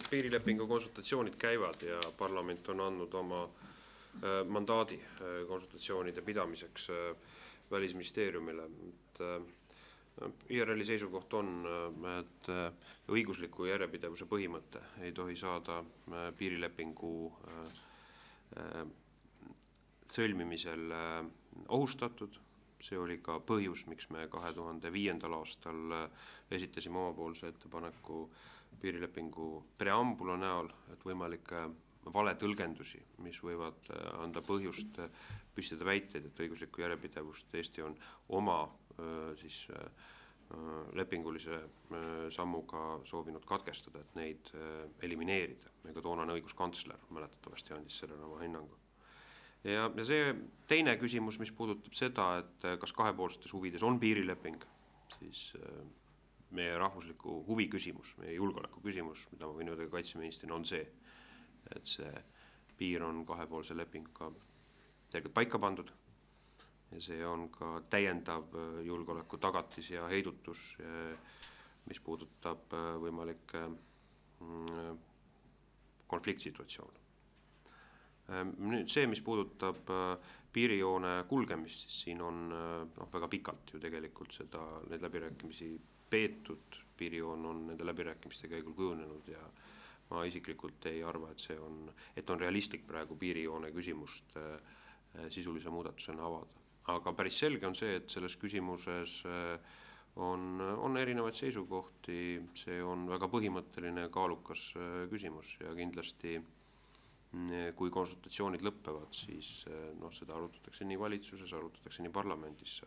Piirilepingu konsultatsioonid käivad ja parlament on andnud oma mandaadi konsultatsioonide pidamiseks Välisministeeriumile. IRL-i seisukoht on, et õigusliku järjepidevuse põhimõte ei tohi saada piirilepingu sõlmimisel ohustatud. See oli ka põhjus, miks me 2005. aastal esitasime omapoolse ettepaneku piirilepingu preambula näol, et võimalikke valetõlgendusi, mis võivad anda põhjust püstitada väiteid, et õiguslikku järjepidevust Eesti on oma lepingulise sammuga soovinud katkestada, et neid elimineerida. Ega toonane õiguskantsler mäletatavasti andis sellele oma hinnangu. Ja see teine küsimus, mis puudutab seda, et kas kahepoolsetes huvides on piirileping, siis meie rahvusliku huvi küsimus, meie julgeoleku küsimus, mida ma võin öelda kaitseministrina, on see, et see piir on kahepoolse lepinguga tegelikult paika pandud ja see on ka täiendav julgeoleku tagatis ja heidutus, mis puudutab võimalikke konfliktsituatsioone. Nüüd see, mis puudutab piirijoone kulgemist, siis siin on väga pikalt ju tegelikult neid läbirääkimisi peetud, piirijoon on nende läbirääkimiste käigul kujunenud ja ma isiklikult ei arva, et on realistlik praegu piirijoone küsimust sisulise muudatusena avada. Aga päris selge on see, et selles küsimuses on erinevaid seisukohti, see on väga põhimõtteline kaalukas küsimus ja kindlasti kui konsultatsioonid lõppevad, siis seda arutatakse nii valitsuses, arutatakse nii parlamendis,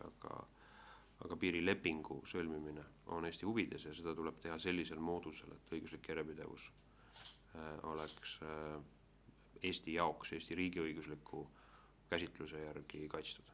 aga piirilepingu sõlmimine on Eesti huvides ja seda tuleb teha sellisel moodusel, et õiguslik järjepidevus oleks Eesti jaoks, Eesti riigiõigusliku käsitluse järgi kaitstud.